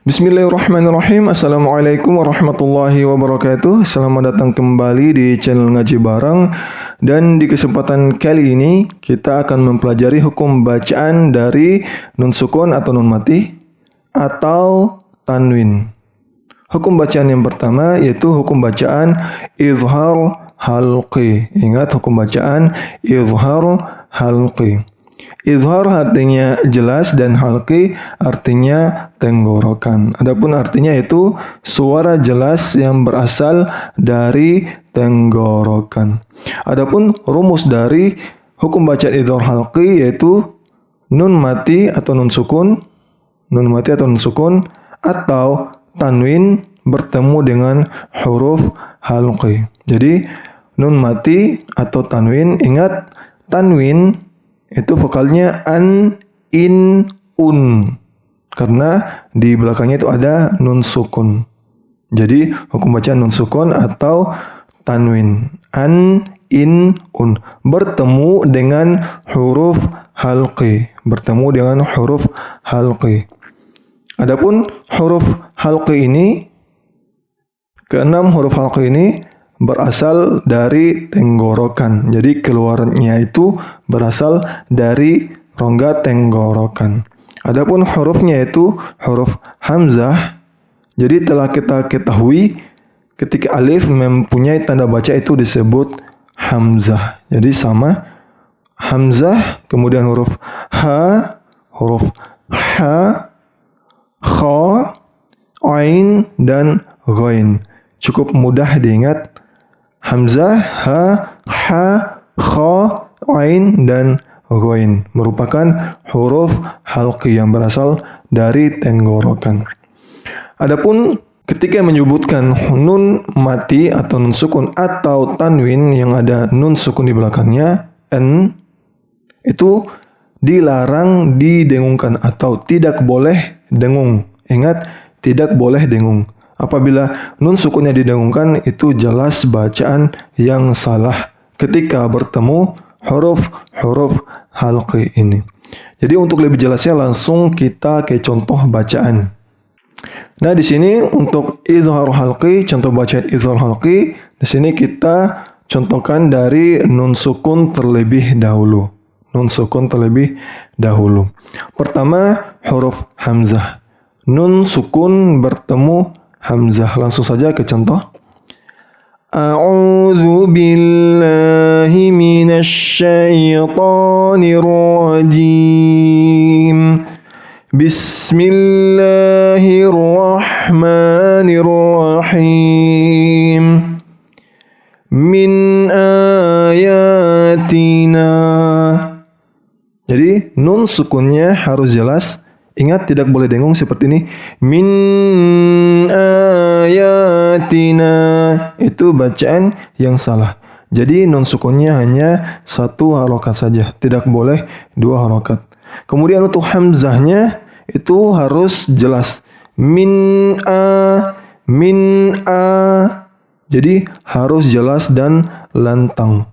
Bismillahirrahmanirrahim. Assalamualaikum warahmatullahi wabarakatuh. Selamat datang kembali di channel Ngaji Bareng. Dan di kesempatan kali ini kita akan mempelajari hukum bacaan dari nun sukun atau nun mati atau tanwin. Hukum bacaan yang pertama yaitu hukum bacaan izhar halqi. Ingat hukum bacaan izhar halqi. Izhar artinya jelas dan halqi artinya tenggorokan. Adapun artinya itu suara jelas yang berasal dari tenggorokan. Adapun rumus dari hukum bacaan izhar halqi yaitu nun mati atau nun sukun, atau tanwin bertemu dengan huruf halqi. Jadi nun mati atau tanwin, ingat tanwin itu vokalnya an, in, un. Karena di belakangnya itu ada nun sukun. Jadi hukum bacaan nun sukun atau tanwin. An, in, un. Bertemu dengan huruf halqi. Adapun huruf halqi ini, keenam huruf halqi ini berasal dari tenggorokan. Jadi keluarnya itu berasal dari rongga tenggorokan. Adapun hurufnya itu huruf hamzah. Jadi telah kita ketahui ketika alif mempunyai tanda baca itu disebut hamzah. Jadi sama hamzah, kemudian huruf ha, huruf ha, kha, ain, dan ghain. Cukup mudah diingat. Hamzah, ha, kha, ain, dan ghain merupakan huruf halqi yang berasal dari tenggorokan. Adapun ketika menyebutkan nun mati atau nun sukun atau tanwin yang ada nun sukun di belakangnya, n, itu dilarang didengungkan atau tidak boleh dengung. Ingat, tidak boleh dengung. Apabila nun sukunnya didengungkan, itu jelas bacaan yang salah ketika bertemu huruf-huruf halqi ini. Jadi untuk lebih jelasnya langsung kita ke contoh bacaan. Nah, di sini untuk izhar halqi, contoh bacaan izhar halqi, di sini kita contohkan dari nun sukun terlebih dahulu. Pertama, huruf hamzah. Nun sukun bertemu hamzah. Langsung saja ke contoh. A'udzu billahi minasy syaithanir rajim. Bismillahirrahmanirrahim. Min ayatina. Jadi nun sukunnya harus jelas. Ingat, tidak boleh dengung seperti ini. Min ayatina. Itu bacaan yang salah. Jadi nun sukunnya hanya satu harokat saja. Tidak boleh dua harokat. Kemudian untuk hamzahnya itu harus jelas. Min a. Jadi harus jelas dan lantang.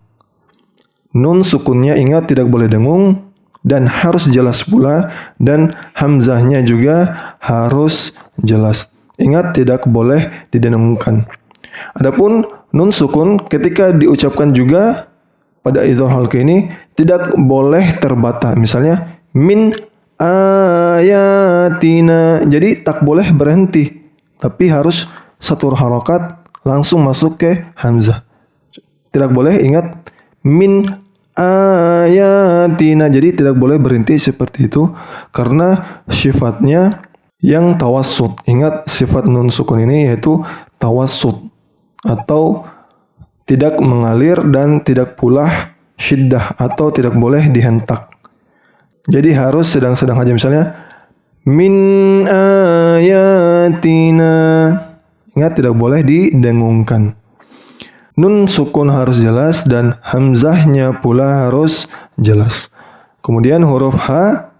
Nun sukunnya ingat tidak boleh dengung. Dan harus jelas pula, dan hamzahnya juga harus jelas. Ingat, tidak boleh didengungkan. Adapun nun sukun ketika diucapkan juga pada izhar halqi ini tidak boleh terbata. Misalnya min ayatina. Jadi tak boleh berhenti, tapi harus satu harokat langsung masuk ke hamzah. Tidak boleh, ingat, min ayatina. Jadi tidak boleh berhenti seperti itu karena sifatnya yang tawassut. Ingat, sifat nun sukun ini yaitu tawassut atau tidak mengalir dan tidak pula syiddah atau tidak boleh dihentak. Jadi harus sedang-sedang aja. Misalnya min ayatina. Ingat, tidak boleh didengungkan. Nun sukun harus jelas dan hamzahnya pula harus jelas. Kemudian huruf ha,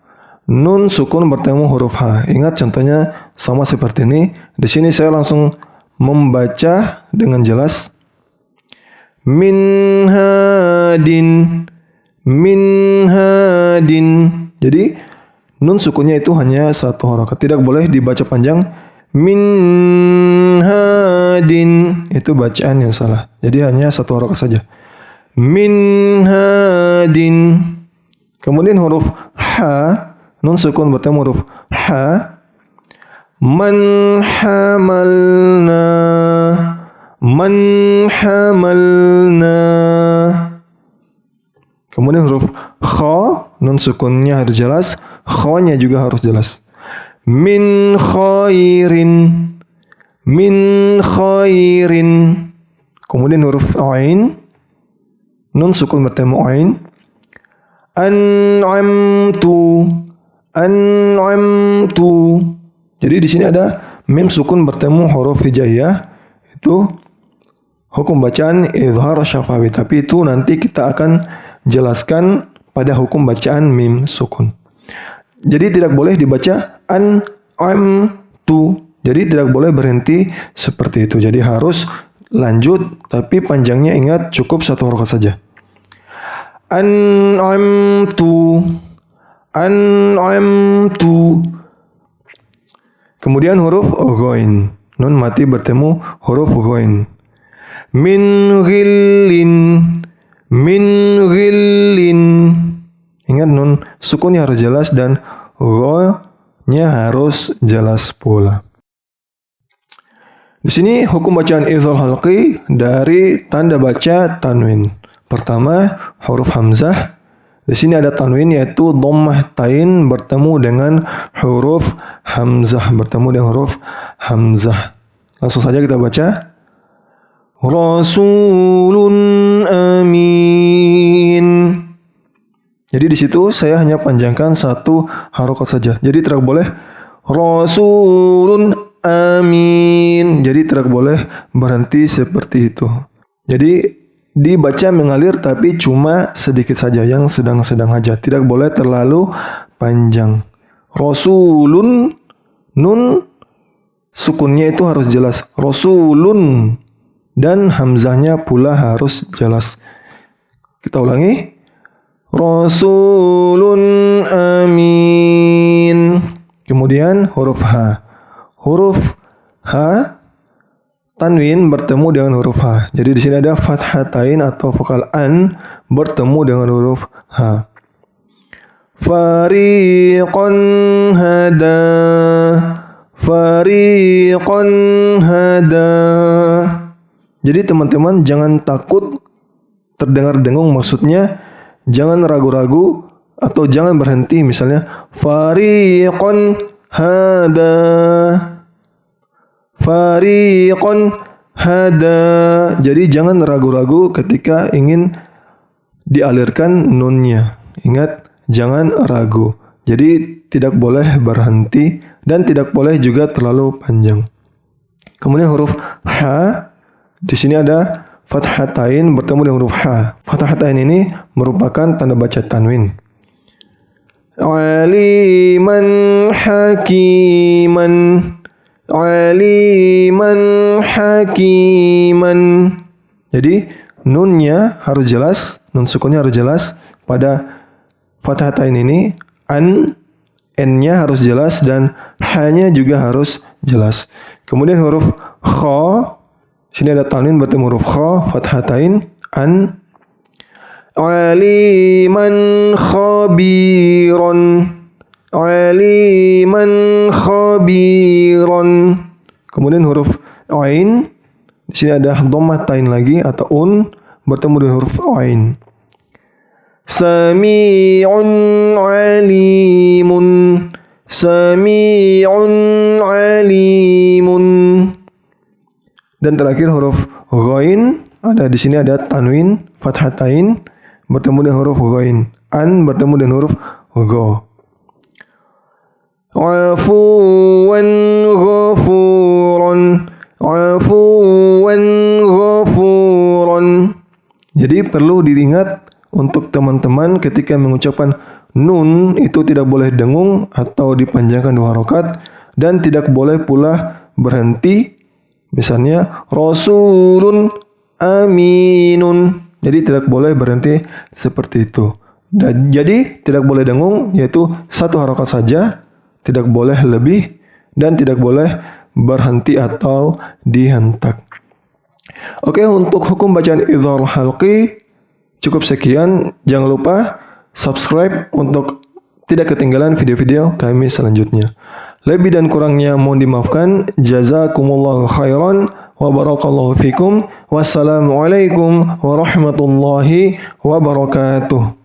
nun sukun bertemu huruf ha. Ingat contohnya sama seperti ini. Di sini saya langsung membaca dengan jelas. Min hadin. Jadi nun sukunnya itu hanya satu harokat. Tidak boleh dibaca panjang. Minhadin, itu bacaan yang salah. Jadi hanya satu harokat saja. Minhadin. Kemudian huruf ha, nun sukun bertemu huruf ha. Man hamalna, man hamalna. Kemudian huruf kha, nun sukunnya harus jelas, kha-nya juga harus jelas. Min khairin, min khairin. Kemudian huruf ain, nun sukun bertemu ain. An'amtu, an'amtu. Jadi di sini ada mim sukun bertemu huruf hijaiyah, itu hukum bacaan izhar syafawi, tapi itu nanti kita akan jelaskan pada hukum bacaan mim sukun. Jadi tidak boleh dibaca an'amtu. Jadi tidak boleh berhenti seperti itu. Jadi harus lanjut, tapi panjangnya ingat cukup satu harokat saja. An'amtu, an'amtu. Kemudian huruf ghain, nun mati bertemu huruf ghain. Min ghillin, min ghillin. Ingat nun sukunnya harus jelas dan gha-nya harus jelas pula. Di sini hukum bacaan izhar halqi dari tanda baca tanwin. Pertama, huruf hamzah. Di sini ada tanwin yaitu dhammah tain bertemu dengan huruf hamzah, bertemu dengan huruf hamzah. Langsung saja kita baca. Rasulun amin. Jadi di situ saya hanya panjangkan satu harokat saja. Jadi tidak boleh Rasulun amin. Jadi tidak boleh berhenti seperti itu. Jadi dibaca mengalir tapi cuma sedikit saja, yang sedang-sedang aja. Tidak boleh terlalu panjang. Rasulun, nun sukunnya itu harus jelas. Rasulun, dan hamzahnya pula harus jelas. Kita ulangi. Rasulun amin. Kemudian huruf ha. Huruf ha tanwin bertemu dengan huruf ha. Jadi di sini ada fathatain atau vokal an bertemu dengan huruf ha. Fariqan hada, fariqan hada. Jadi teman-teman jangan takut terdengar dengung, maksudnya jangan ragu-ragu atau jangan berhenti, misalnya fariqan hada, fariqan hada. Jadi jangan ragu-ragu ketika ingin dialirkan nunnya. Ingat, jangan ragu. Jadi tidak boleh berhenti dan tidak boleh juga terlalu panjang. Kemudian huruf ha, di sini ada fathatain bertemu dengan huruf ha. Fathatain ini merupakan tanda baca tanwin. Aliman hakiman, aliman hakiman. Jadi nunnya harus jelas, nun sukunnya harus jelas pada fathatain ini. N-nya harus jelas dan H-nya juga harus jelas. Kemudian huruf kha, sini ada tanwin bertemu huruf kha, fathatain, an. Aliman khabiran, aliman khabiran. Kemudian huruf ain, di sini ada dhammah tain lagi atau bertemu dengan huruf ain. Sami'un alimun, sami'un alimun. Dan terakhir huruf ghain, ada di sini ada tanwin fathatain bertemu dengan huruf ghain, an bertemu dengan huruf gha. Afuwan ghafuran, afuwan ghafuran. Jadi perlu diingat untuk teman-teman ketika mengucapkan nun itu tidak boleh dengung atau dipanjangkan dua harokat dan tidak boleh pula berhenti. Misalnya Rasulun aminun. Jadi tidak boleh berhenti seperti itu. Dan jadi tidak boleh dengung, yaitu satu harokat saja, tidak boleh lebih dan tidak boleh berhenti atau dihentak. Oke, untuk hukum bacaan idhar halqi cukup sekian. Jangan lupa subscribe untuk tidak ketinggalan video-video kami selanjutnya. Lebih dan kurangnya mohon dimaafkan. Jazakumullahu khairan wa barakallahu fikum. Wassalamualaikum warahmatullahi wabarakatuh.